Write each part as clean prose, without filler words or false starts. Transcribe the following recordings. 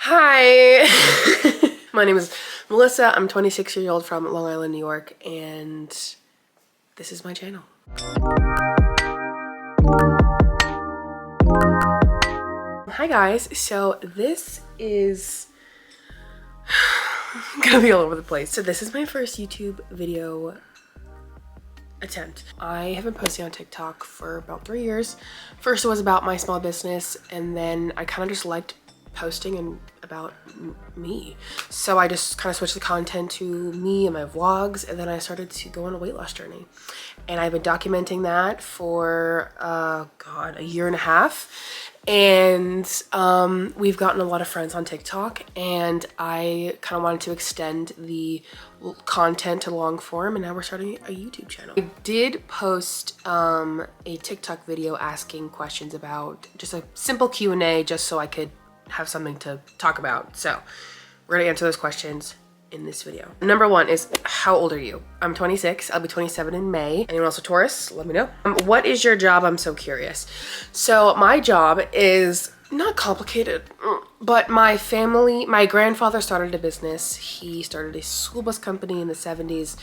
Hi, my name is Melissa. I'm 26 years old from Long Island, New York, and this is my channel. Hi guys, so this is gonna be all over the place. So this is my first YouTube video attempt. I have been posting on TikTok for about 3 years. First it was about my small business, and then I kind of just liked posting and about me. So I just kind of switched the content to me and my vlogs, and then I started to go on a weight loss journey. And I've been documenting that for, God, a year and a half. And we've gotten a lot of friends on TikTok, and I kind of wanted to extend the content to long form, and now we're starting a YouTube channel. I did post a TikTok video asking questions about just a simple Q&A just so I could have something to talk about. So we're gonna answer those questions in this video. Number one is, how old are you? I'm 26, I'll be 27 in May. Anyone else a Taurus? Let me know. What is your job? I'm so curious. So my job is not complicated, but my grandfather started a business. He started a school bus company in the 70s,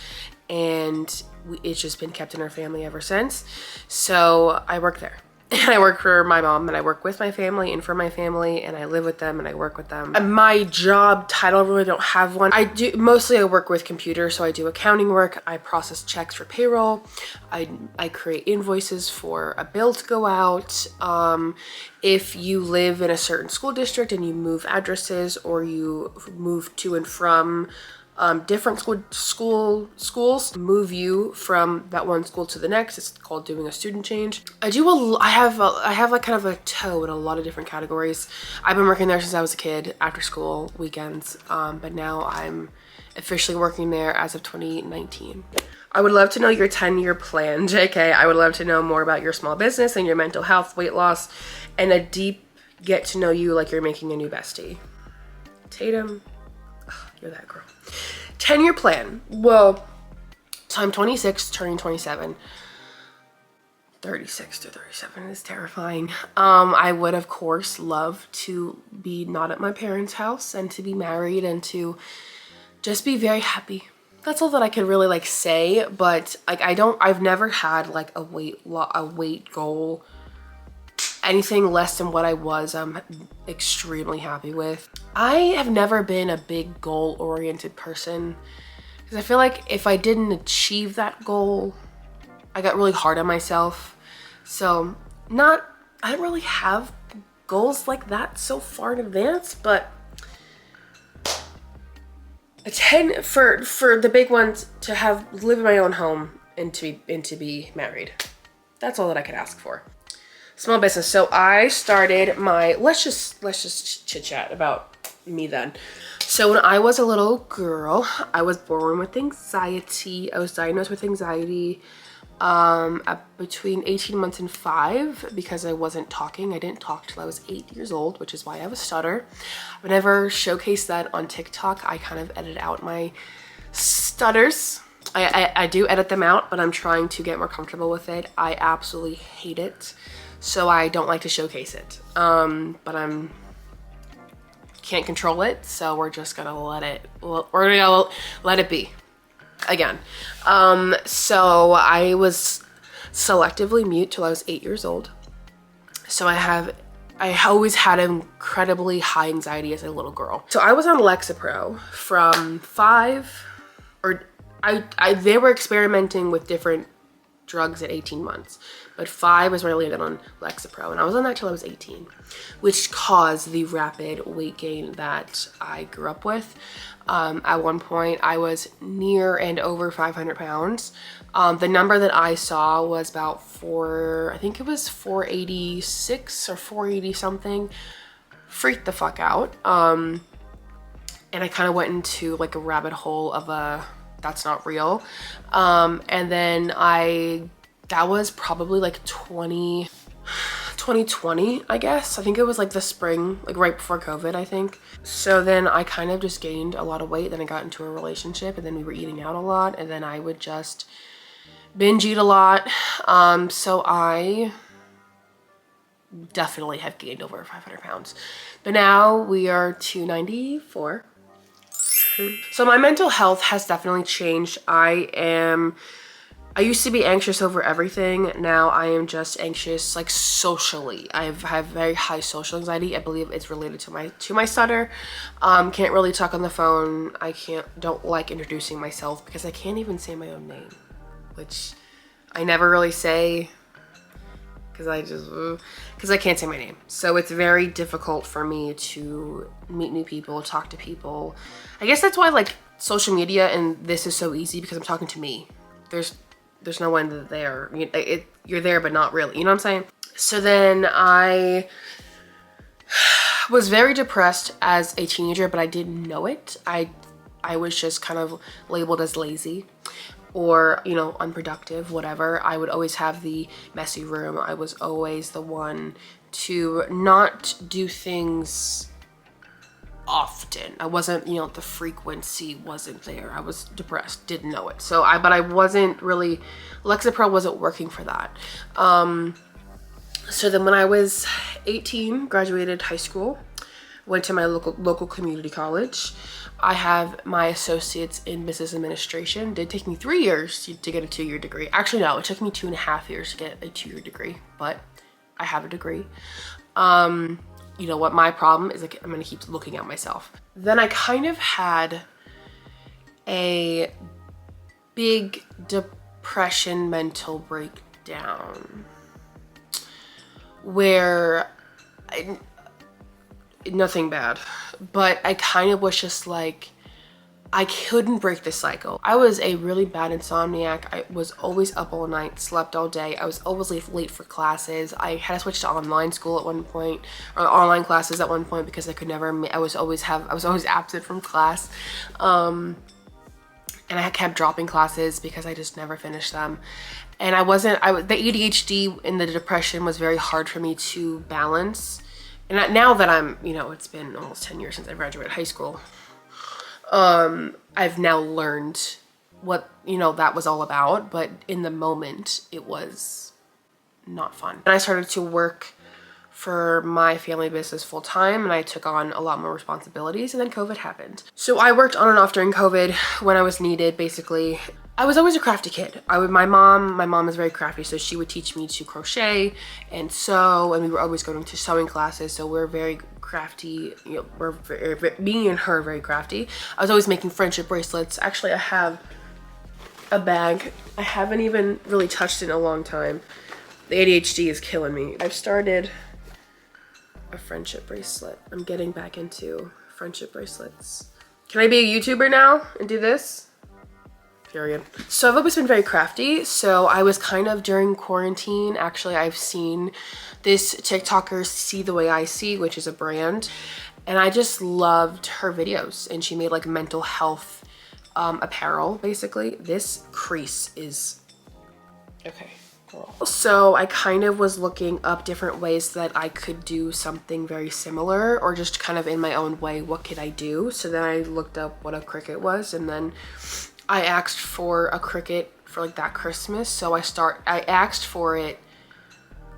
and it's just been kept in our family ever since. So I work there. And I work for my mom, and I work with my family and for my family, and I live with them and I work with them. And my job title, I really don't have one. Mostly I work with computers, so I do accounting work. I process checks for payroll. I create invoices for a bill to go out. If you live in a certain school district and you move addresses, or you move to and from different schools, move you from that one school to the next. It's called doing a student change. I have like kind of a toe in a lot of different categories. I've been working there since I was a kid, after school, weekends, but now I'm officially working there as of 2019. I would love to know your 10-year plan, JK. I would love to know more about your small business and your mental health, weight loss, and a deep get to know you like you're making a new bestie. Tatum, you're that girl. 10-year plan. Well, so I'm 26, turning 27. 36 to 37 is terrifying. I would, of course, love to be not at my parents' house and to be married and to just be very happy. That's all that I could really like say, but like I've never had like a weight goal. Anything less than what I was, I'm extremely happy with. I have never been a big goal-oriented person, because I feel like if I didn't achieve that goal, I got really hard on myself. So I don't really have goals like that so far in advance, but for the big ones, to live in my own home and to be married. That's all that I could ask for. Small business. So I started my, let's just chit chat about me then. So when I was a little girl, I was born with anxiety. I was diagnosed with anxiety between 18 months and 5, because I wasn't talking. I didn't talk till I was 8 years old, which is why I have a stutter. I've never showcased that on TikTok. I kind of edit out my stutters. I do edit them out, but I'm trying to get more comfortable with it. I absolutely hate it. So I don't like to showcase it, but can't control it, so we're just gonna let it be again. So I was selectively mute till I was 8 years old. So I always had incredibly high anxiety as a little girl. So I was on Lexapro from 5, or they were experimenting with different drugs at 18 months, but 5 was when I landed on Lexapro, and I was on that till I was 18, which caused the rapid weight gain that I grew up with. At one point I was near and over 500 pounds. The number that I saw was about I think it was 486 or 480 something. Freaked the fuck out. And I kind of went into like a rabbit hole of that's not real. And then that was probably like 2020, I guess. I think it was like the spring, like right before COVID, I think. So then I kind of just gained a lot of weight. Then I got into a relationship, and then we were eating out a lot, and then I would just binge eat a lot. So I definitely have gained over 500 pounds. But now we are 294. So my mental health has definitely changed. I used to be anxious over everything. Now I am just anxious like socially. I have very high social anxiety. I believe it's related to my stutter. Can't really talk on the phone. Don't like introducing myself because I can't even say my own name, which I never really say because I can't say my name. So it's very difficult for me to meet new people, talk to people. I guess that's why like social media and this is so easy because I'm talking to me. There's no one there. You're there, but not really. You know what I'm saying? So then I was very depressed as a teenager, but I didn't know it. I was just kind of labeled as lazy or, you know, unproductive, whatever. I would always have the messy room. I was always the one to not do things often. I wasn't, you know, the frequency wasn't there. I was depressed, didn't know it. But I wasn't really, Lexapro wasn't working for that. So then when I was 18, graduated high school, went to my local community college. I have my associates in business administration. It did take me 3 years to get a 2-year degree. Actually, no, it took me 2.5 years to get a 2-year degree, but I have a degree. You know what my problem is, like, I'm gonna keep looking at myself. Then I kind of had a big depression mental breakdown where nothing bad, but I kind of was just like, I couldn't break the cycle. I was a really bad insomniac. I was always up all night, slept all day. I was always late for classes. I had to switch to online school at one point, or online classes at one point, because I could never, I was always absent from class. And I kept dropping classes because I just never finished them. And the ADHD and the depression was very hard for me to balance. And now that I'm, you know, it's been almost 10 years since I graduated high school. I've now learned what, you know, that was all about, but in the moment it was not fun. And I started to work for my family business full time, and I took on a lot more responsibilities, and then COVID happened. So I worked on and off during COVID when I was needed, basically. I was always a crafty kid. My mom is very crafty, so she would teach me to crochet and sew, and we were always going to sewing classes, so we're very crafty, you know, me and her are very crafty. I was always making friendship bracelets. Actually, I have a bag. I haven't even really touched it in a long time. The ADHD is killing me. I've started a friendship bracelet. I'm getting back into friendship bracelets. Can I be a YouTuber now and do this? Period. So I've always been very crafty. So I was kind of during quarantine, actually, I've seen this TikToker See the Way I See, which is a brand, and I just loved her videos, and she made like mental health apparel, basically. This crease is okay. So I kind of was looking up different ways that I could do something very similar, or just kind of in my own way, what could I do? So then I looked up what a Cricut was, and then I asked for a Cricut for like that Christmas. So I asked for it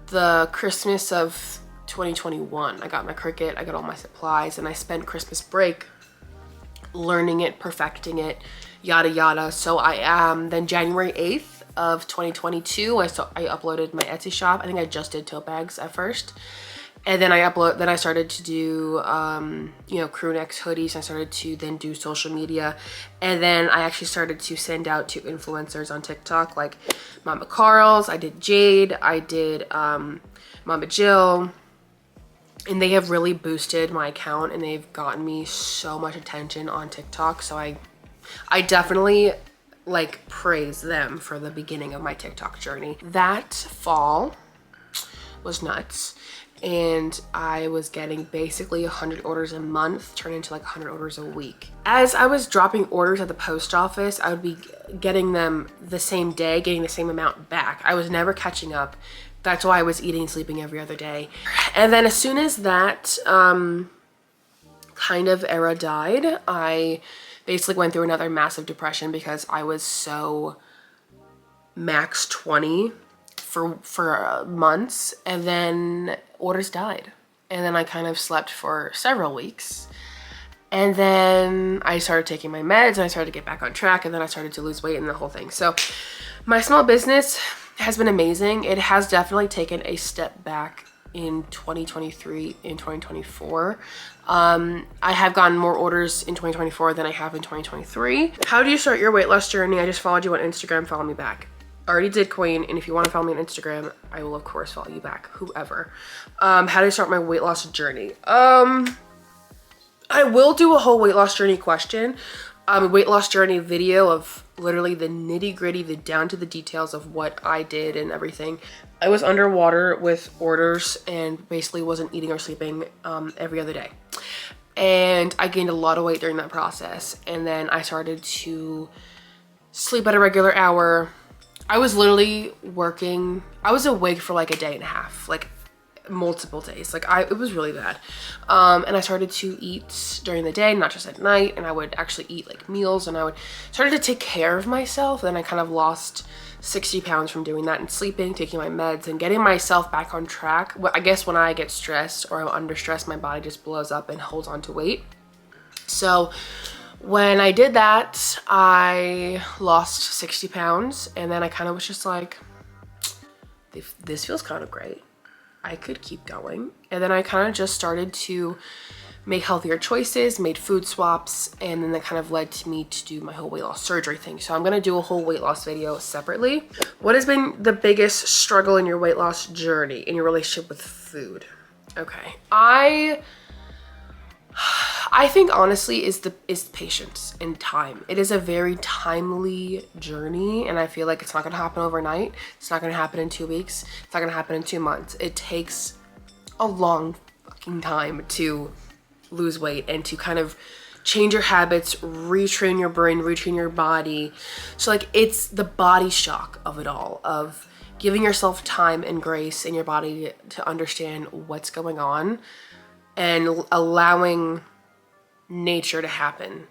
the Christmas of 2021. I got my Cricut, I got all my supplies, and I spent Christmas break learning it, perfecting it, yada yada. So then January 8th of 2022, I uploaded my Etsy shop. I think I just did tote bags at first. And then I started to do, you know, crew necks, hoodies. I started to then do social media. And then I actually started to send out to influencers on TikTok, like Mama Carl's, I did Jade, I did Mama Jill. And they have really boosted my account, and they've gotten me so much attention on TikTok. So I definitely like praise them for the beginning of my TikTok journey. That fall was nuts. And I was getting basically 100 orders a month, turn into like 100 orders a week. As I was dropping orders at the post office, I would be getting them the same day, getting the same amount back. I was never catching up. That's why I was eating and sleeping every other day. And then as soon as that kind of era died, I basically went through another massive depression because I was so max 20 for months, and then orders died. And then I kind of slept for several weeks. And then I started taking my meds and I started to get back on track, and then I started to lose weight and the whole thing. So my small business has been amazing. It has definitely taken a step back in 2023 and 2024. I have gotten more orders in 2024 than I have in 2023. How do you start your weight loss journey? I just followed you on Instagram, follow me back. I already did, Queen, and if you want to follow me on Instagram, I will of course follow you back, whoever. How do I start my weight loss journey? I will do a whole weight loss journey question, weight loss journey video of literally the nitty gritty, the down to the details of what I did and everything. I was underwater with orders and basically wasn't eating or sleeping every other day. And I gained a lot of weight during that process. And then I started to sleep at a regular hour. I was literally working, I was awake for like a day and a half, like multiple days. Like it was really bad. And I started to eat during the day, not just at night. And I would actually eat like meals, and I started to take care of myself. Then I kind of lost 60 pounds from doing that and sleeping, taking my meds and getting myself back on track. I guess when I get stressed or I'm under stress, my body just blows up and holds on to weight. So when I did that, I lost 60 pounds, and then I kind of was just like, this feels kind of great. I could keep going. And then I kind of just started to make healthier choices, made food swaps, and then that kind of led to me to do my whole weight loss surgery thing. So I'm gonna do a whole weight loss video separately. What has been the biggest struggle in your weight loss journey, in your relationship with food? Okay, I think honestly is patience and time. It is a very timely journey, and I feel like it's not gonna happen overnight. It's not gonna happen in 2 weeks. It's not gonna happen in 2 months. It takes a long fucking time to lose weight and to kind of change your habits, retrain your brain, retrain your body. So like it's the body shock of it all, of giving yourself time and grace in your body to understand what's going on and allowing nature to happen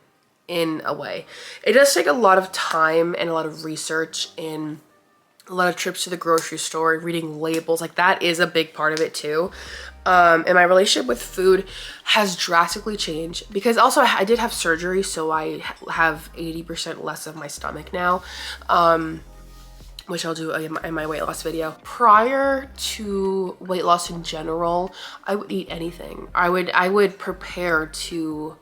in a way. It does take a lot of time and a lot of research and a lot of trips to the grocery store, reading labels. Like that is a big part of it too. And my relationship with food has drastically changed because also I did have surgery, so I have 80% less of my stomach now, which I'll do in my weight loss video. Prior to weight loss in general, I would eat anything. I would prepare to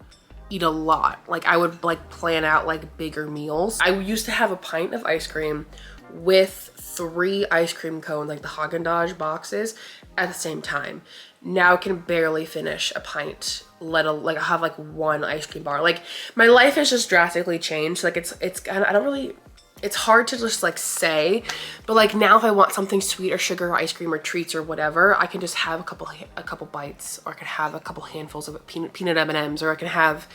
eat a lot. Like I would like plan out like bigger meals. I used to have a pint of ice cream with 3 ice cream cones, like the Haagen-Dazs boxes, at the same time. Now I can barely finish a pint, let alone like I have like 1 ice cream bar. Like my life has just drastically changed. Like it's I don't really, it's hard to just like say, but like now if I want something sweet or sugar or ice cream or treats or whatever, I can just have a couple bites, or I can have a couple handfuls of peanut M&Ms, or I can have,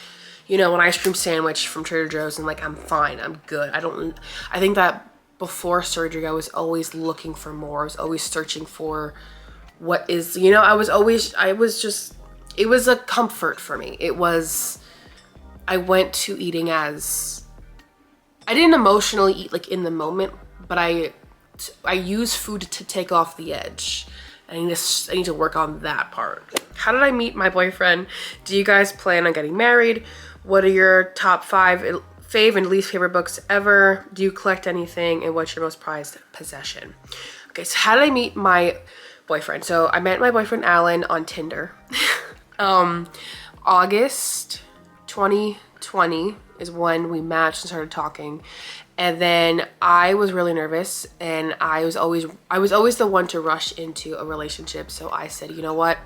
you know, an ice cream sandwich from Trader Joe's, and like I'm fine, I'm good. I think that before surgery I was always looking for more. I was always searching for what is, you know, it was a comfort for me. I went to eating as, I didn't emotionally eat like in the moment, but I use food to take off the edge. I need to work on that part. How did I meet my boyfriend? Do you guys plan on getting married? What are your top 5 fave and least favorite books ever? Do you collect anything? And what's your most prized possession? Okay, so how did I meet my boyfriend? So I met my boyfriend Alan on Tinder. August 2020 is when we matched and started talking. And then I was really nervous, and I was always the one to rush into a relationship. So I said, you know what?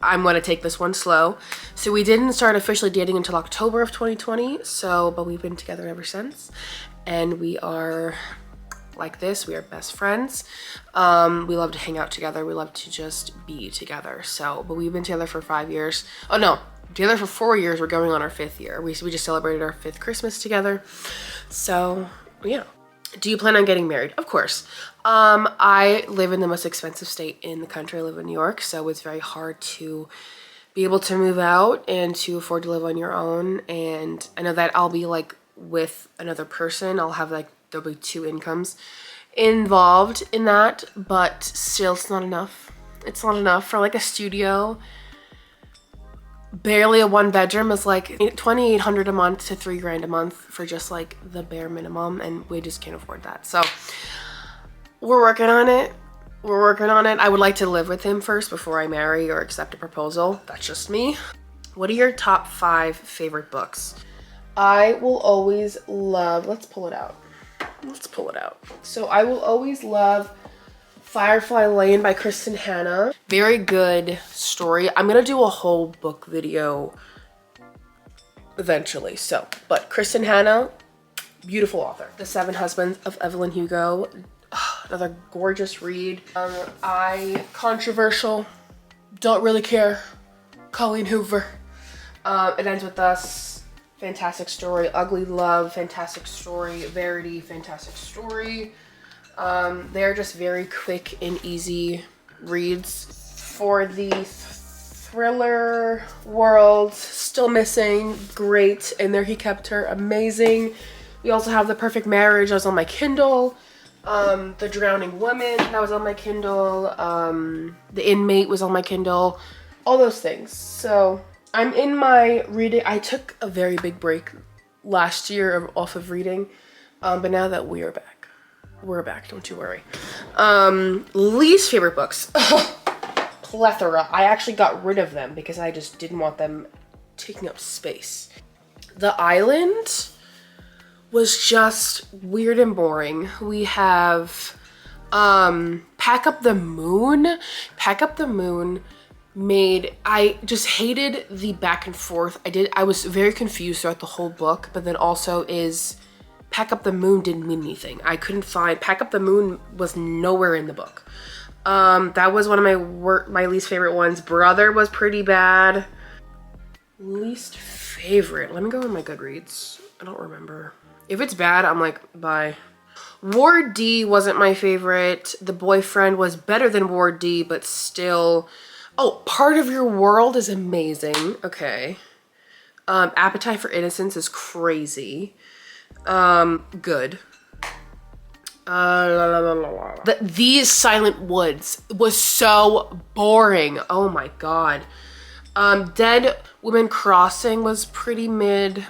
I'm gonna take this one slow. So we didn't start officially dating until October of 2020. But we've been together ever since. And we are like this. We are best friends. We love to hang out together. We love to just be together. But we've been together for 5 years. Oh no, together for 4 years. We're going on our 5th year. We just celebrated our 5th Christmas together. So yeah. Do you plan on getting married? Of course. I live in the most expensive state in the country. I live in New York, so it's very hard to be able to move out and to afford to live on your own. And I know that I'll be like with another person. There'll be 2 incomes. involved in that, but still it's not enough. It's not enough for like a studio. Barely a 1-bedroom is like $2,800 a month to $3 grand a month for just like the bare minimum, and we just can't afford that. So we're working on it. We're working on it. I would like to live with him first before I marry or accept a proposal. That's just me. What are your top 5 favorite books? I will always love, let's pull it out. Let's pull it out. So I will always love Firefly Lane by Kristen Hanna. Very good story. I'm gonna do a whole book video eventually. So, but Kristen Hanna, beautiful author. The 7 Husbands of Evelyn Hugo, another gorgeous read. Controversial, don't really care. Colleen Hoover. It Ends With Us, fantastic story. Ugly Love, fantastic story. Verity, fantastic story. They're just very quick and easy reads. For the thriller world, Still Missing, great. And There He Kept Her, amazing. We also have The Perfect Marriage, that was on my Kindle. The Drowning Woman, that was on my Kindle. The Inmate was on my Kindle. All those things. So I'm in my reading. I took a very big break last year off of reading, but now that we're back, don't you worry. Least favorite books. Plethora. I actually got rid of them because I just didn't want them taking up space. The Island was just weird and boring. We have Pack Up the Moon. Pack Up the Moon I just hated the back and forth. I was very confused throughout the whole book, but then also Pack Up the Moon didn't mean anything. I couldn't find, Pack Up the Moon was nowhere in the book. That was one of my least favorite ones. Brother was pretty bad. Least favorite, let me go on my Goodreads. I don't remember. If it's bad, I'm like, bye. Ward D wasn't my favorite. The Boyfriend was better than Ward D, but still. Oh, Part of Your World is amazing. Okay. Appetite for Innocence is crazy. Good. These Silent Woods was so boring. Oh my god. Dead Women Crossing was pretty mid.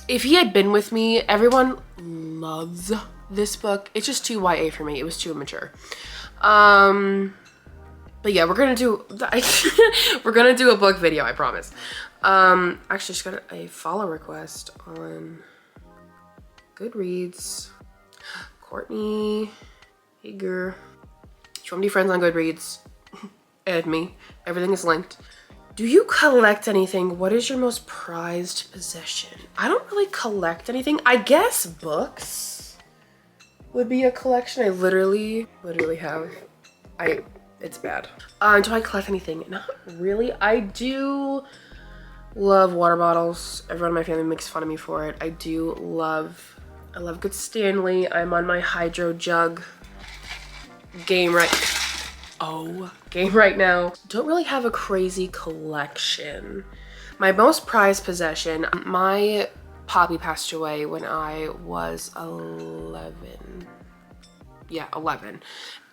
If He Had Been With Me, everyone loves this book. It's just too YA for me. It was too immature. But yeah, we're gonna do a book video, I promise. Actually just got a follow request on Goodreads. Courtney Hager. If you want to be friends on Goodreads, add me. Everything is linked. Do you collect anything? What is your most prized possession? I don't really collect anything. I guess books would be a collection. I literally have. It's bad. Do I collect anything? Not really. I do love water bottles. Everyone in my family makes fun of me for it. I love good Stanley. I'm on my hydro jug game right now. Don't really have a crazy collection. My most prized possession, my poppy passed away when I was 11. Yeah, 11.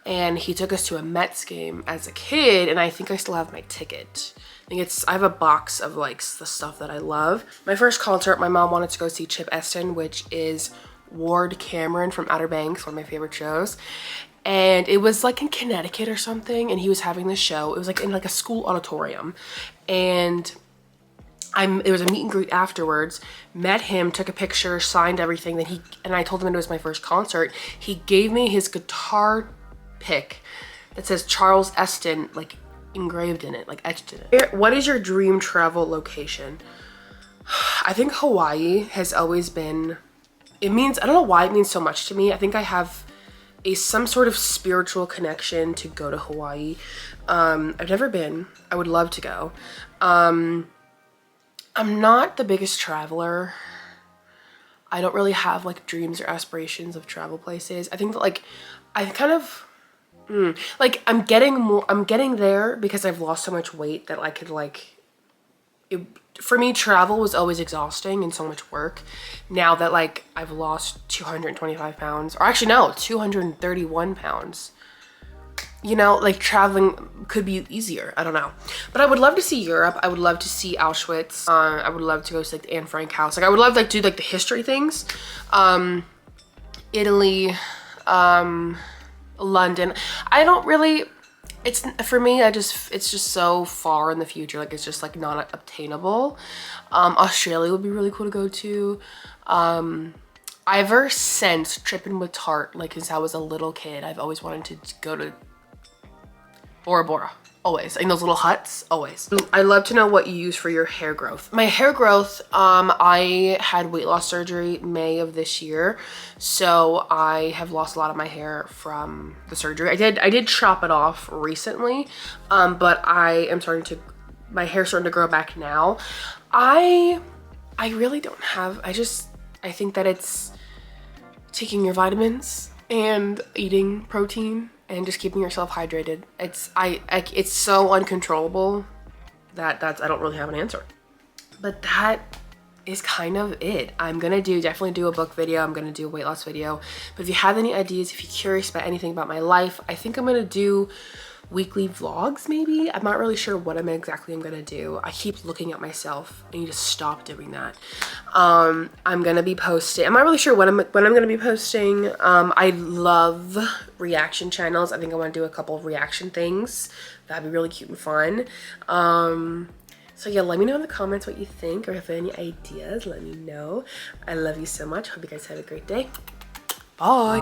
And he took us to a Mets game as a kid, and I think I still have my ticket. I have a box of like the stuff that I love. My first concert, my mom wanted to go see Chip Eston, which is Ward Cameron from Outer Banks, one of my favorite shows. And it was like in Connecticut or something, and he was having this show. It was like in like a school auditorium, and it was a meet and greet afterwards. Met him, took a picture, signed everything. Then I told him it was my first concert. He gave me his guitar pick that says Charles Eston like engraved in it, like etched in it. What is your dream travel location? I think Hawaii has always been. I don't know why it means so much to me. I think I have some sort of spiritual connection to go to Hawaii. I've never been. I would love to go. I'm not the biggest traveler. I don't really have like dreams or aspirations of travel places. I think that like I kind of like I'm getting there because I've lost so much weight that I could like for me, travel was always exhausting and so much work. Now that like I've lost 225 pounds, or actually no, 231 pounds, you know, like traveling could be easier. I don't know. But I would love to see Europe. I would love to see Auschwitz. I would love to go to like the Anne Frank house. Like I would love to like do like the history things. Italy, London. I don't really, it's for me, it's just so far in the future. Like it's just like not obtainable. Australia would be really cool to go to. Ever since tripping with Tarte, like since I was a little kid, I've always wanted to go to Bora Bora. Always. In those little huts, always. I'd love to know what you use for your hair growth. My hair growth, I had weight loss surgery May of this year. So I have lost a lot of my hair from the surgery. I did chop it off recently, but my hair's starting to grow back now. I really don't have, I think that it's taking your vitamins and eating protein and just keeping yourself hydrated. It's so uncontrollable that I don't really have an answer. But that is kind of it. I'm gonna definitely do a book video. I'm gonna do a weight loss video. But if you have any ideas, if you're curious about anything about my life, I think I'm gonna do weekly vlogs maybe. I'm not really sure what exactly I'm gonna do. I keep looking at myself. I need to stop doing that. I'm gonna be posting, I'm not really sure when I'm gonna be posting. I love reaction channels. I think I want to do a couple of reaction things. That'd be really cute and fun. So yeah, let me know in the comments what you think, or if you have any ideas, let me know. I love you so much. Hope you guys have a great day. Bye.